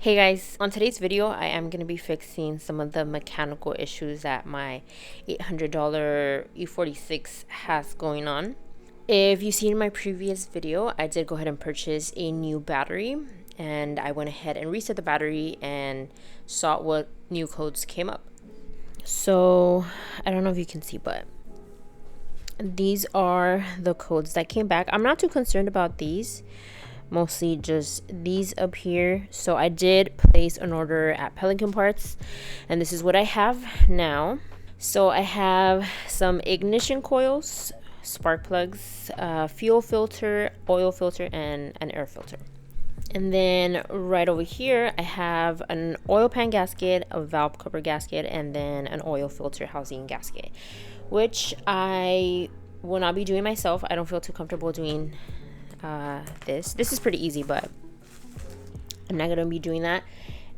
Hey guys, on today's video I am going to be fixing some of the mechanical issues that my $800 E46 has going on. If you've seen my previous video, I did go ahead and purchase a new battery, and I went ahead and reset the battery and saw what new codes came up. So I don't know if you can see, but these are the codes that came back. I'm not too concerned about these, mostly just these up here. So I did place an order at Pelican Parts, and this is what I have now. So I have some ignition coils, spark plugs, fuel filter, oil filter, and an air filter. And then right over here I have an oil pan gasket, a valve cover gasket, and then an oil filter housing gasket, which I will not be doing myself. I don't feel too comfortable doing this is pretty easy, but I'm not gonna be doing that.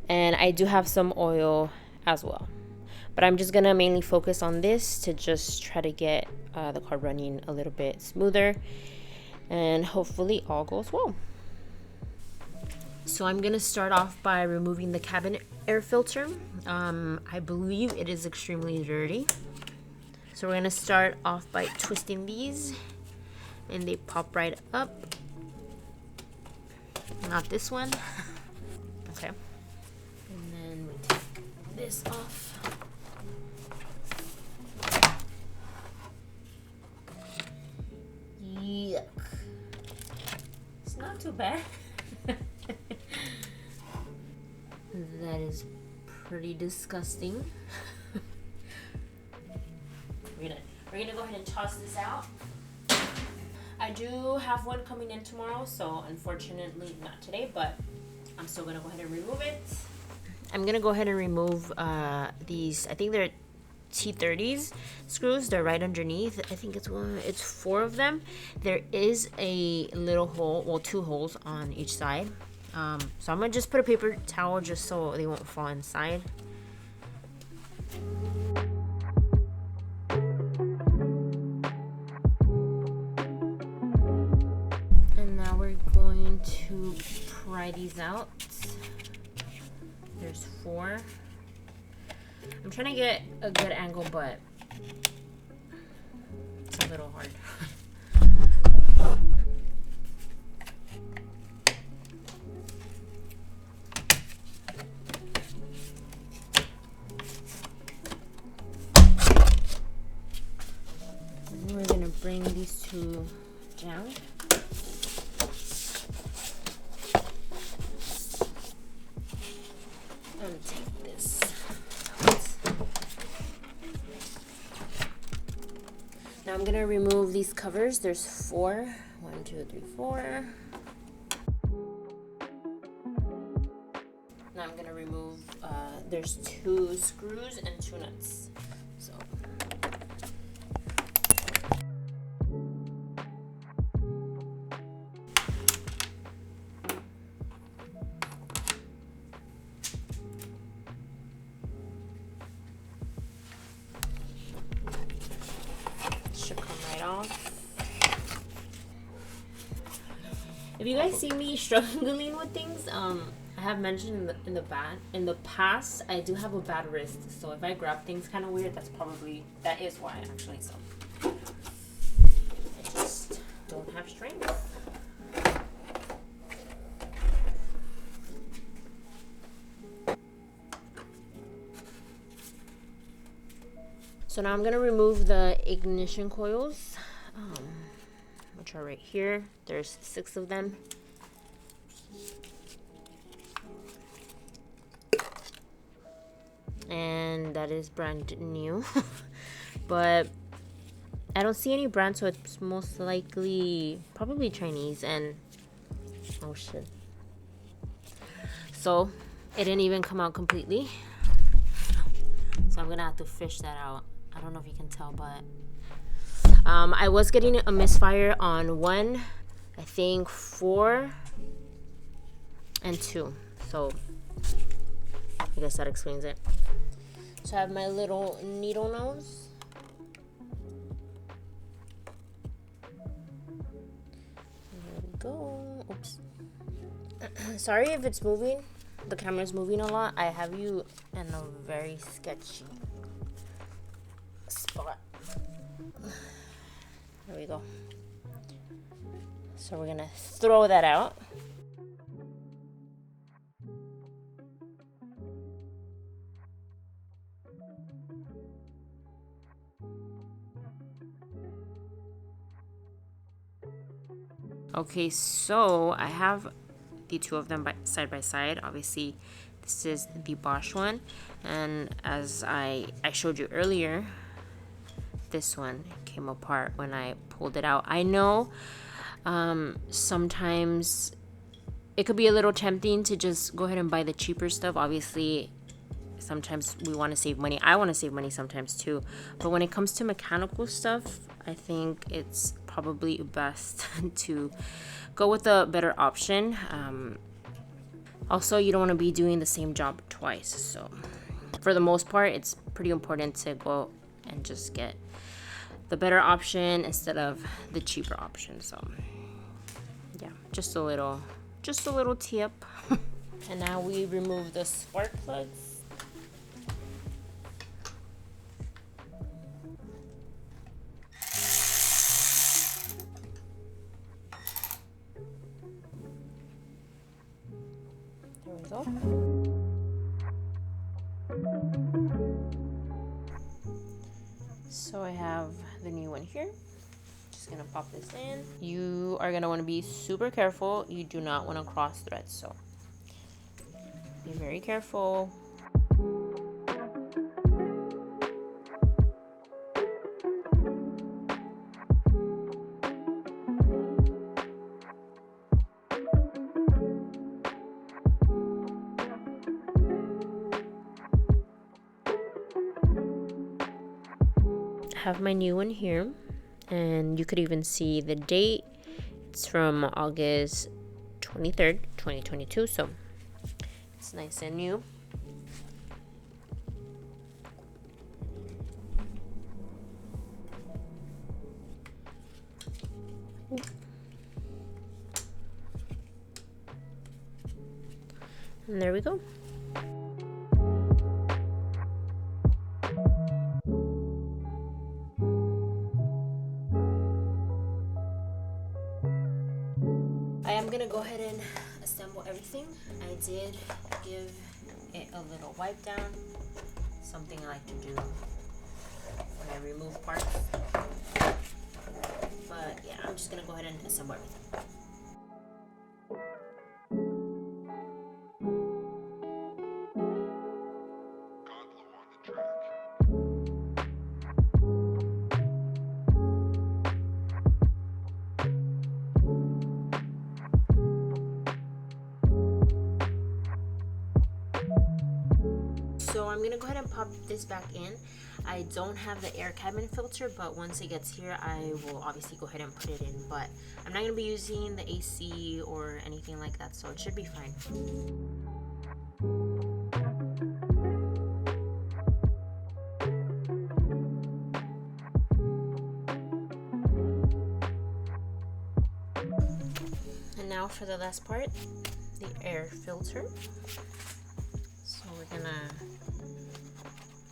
And I do have some oil as well, but I'm just gonna mainly focus on this to just try to get the car running a little bit smoother, and hopefully all goes well. So I'm gonna start off by removing the cabin air filter. I believe it is extremely dirty, so we're gonna start off by twisting these, and they pop right up. Not this one. Okay. And then we take this off. Yuck. It's not too bad. That is pretty disgusting. We're gonna go ahead and toss this out. I do have one coming in tomorrow, so unfortunately not today, but I'm still gonna go ahead and remove it. I'm gonna go ahead and remove these, I think they're T30s screws. They're right underneath. I think it's 4 of them. There is a little hole, well, 2 holes on each side. So I'm gonna just put a paper towel just so they won't fall inside. To pry these out. There's 4. I'm trying to get a good angle, but it's a little hard. And we're gonna bring these 2 down. Take this out. Now I'm gonna remove these covers. There's 4. 1, 2, 3, 4. Now I'm gonna remove. There's 2 screws and 2 nuts. So. If you guys see me struggling with things, I have mentioned in the past, I do have a bad wrist. So if I grab things kind of weird, that is why actually. So I just don't have strength. So now I'm gonna remove the ignition coils, which are right here. There's 6 of them. And that is brand new. But I don't see any brand, so it's most likely probably Chinese. And oh shit. So it didn't even come out completely. So I'm gonna have to fish that out. I don't know if you can tell, but I was getting a misfire on 1, I think 4, and 2. So I guess that explains it. So I have my little needle nose. There we go. Oops. Sorry if it's moving. the camera's moving a lot, I have you in a very sketchy spot. There we go. So we're gonna throw that out. Okay, so I have the two of them side by side. Obviously, this is the Bosch one, and as I showed you earlier, this one came apart when I pulled it out. I know sometimes it could be a little tempting to just go ahead and buy the cheaper stuff. Obviously, sometimes we want to save money. I want to save money sometimes too. But when it comes to mechanical stuff, I think it's probably best to go with a better option. Also, you don't want to be doing the same job twice. So for the most part, it's pretty important to go and just get the better option instead of the cheaper option. So yeah, just a little tip. And now we remove the spark plugs. There we go. So I have the new one here. Just gonna pop this in. You are gonna want to be super careful. You do not want to cross threads, so be very careful. Have my new one here, and you could even see the date. It's from August 23rd, 2022, so it's nice and new. And there we go. I am gonna go ahead and assemble everything. I did give it a little wipe down, something I like to do when I remove parts. But yeah, I'm just gonna go ahead and assemble everything. So I'm gonna go ahead and pop this back in. I don't have the air cabin filter, but once it gets here, I will obviously go ahead and put it in. But I'm not gonna be using the AC or anything like that, so it should be fine. And now for the last part, the air filter. So we're gonna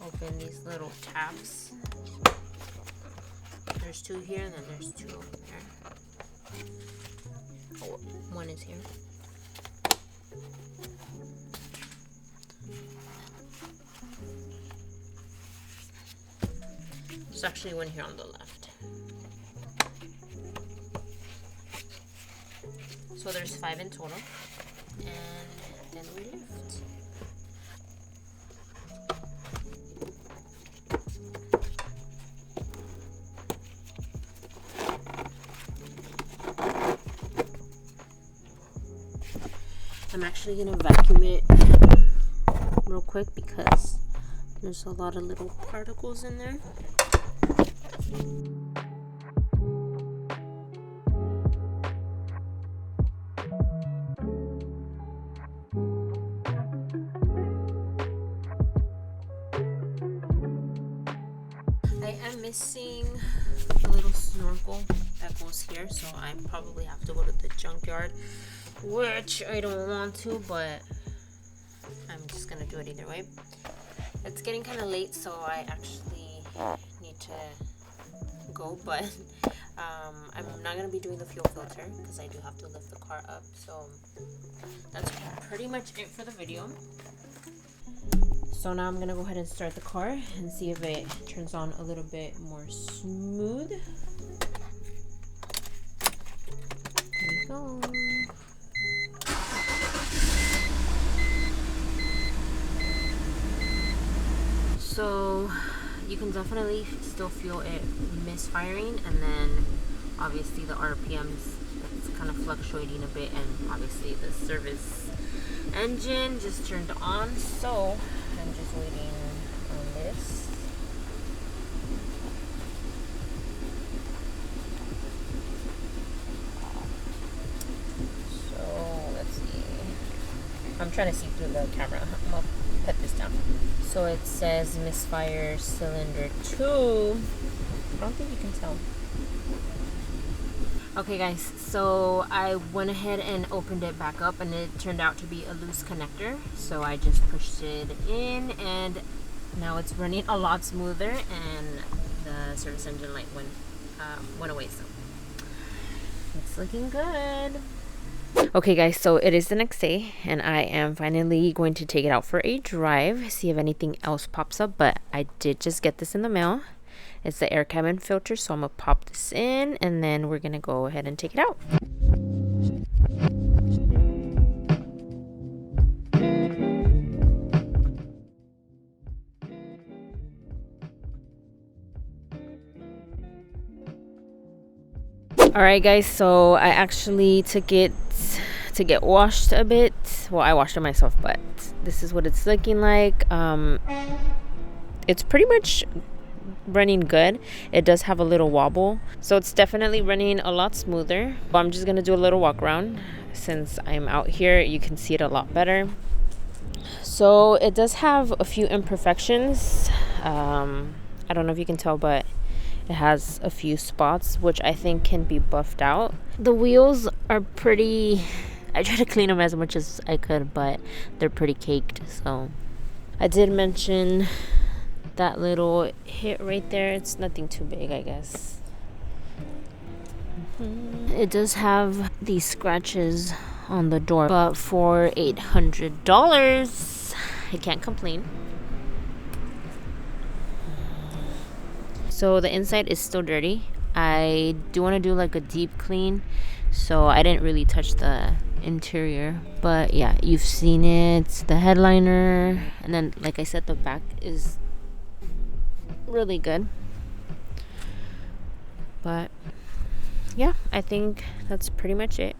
open these little tabs. There's two here, and then there's two over there. Oh, one is here. There's actually one here on the left. So there's 5 in total. And then we lift. I'm actually gonna vacuum it real quick because there's a lot of little particles in there. I am missing a little snorkel that goes here, so I probably have to go to the junkyard, which I don't want to, but just gonna do it either way. It's getting kind of late, so I actually need to go, but I'm not gonna be doing the fuel filter because I do have to lift the car up. So that's pretty much it for the video. So now I'm gonna go ahead and start the car and see if it turns on a little bit more smooth. Here we go. So you can definitely still feel it misfiring, and then obviously the RPMs, it's kind of fluctuating a bit, and obviously the service engine just turned on, so I'm just waiting on this. So let's see, I'm trying to see through the camera. I'm gonna put this down. So it says misfire cylinder 2. I don't think you can tell. Okay guys, so I went ahead and opened it back up, and it turned out to be a loose connector. So I just pushed it in, and now it's running a lot smoother, and the service engine light went away. So it's looking good. Okay guys, so it is the next day, and I am finally going to take it out for a drive, see if anything else pops up. But I did just get this in the mail. It's the air cabin filter, so I'm gonna pop this in, and then we're gonna go ahead and take it out. Alright guys, so I actually took it to get washed a bit. Well, I washed it myself, but this is what it's looking like. It's pretty much running good. It does have a little wobble, so it's definitely running a lot smoother. But I'm just gonna do a little walk around. Since I'm out here, you can see it a lot better. So it does have a few imperfections. I don't know if you can tell, but it has a few spots which I think can be buffed out. The wheels are pretty, I tried to clean them as much as I could, but they're pretty caked. So I did mention that little hit right there. It's nothing too big, I guess. It does have these scratches on the door, but for $800, I can't complain. So the inside is still dirty. I do want to do like a deep clean, so I didn't really touch the interior. But yeah, you've seen it, the headliner, and then like I said, the back is really good. But yeah, I think that's pretty much it.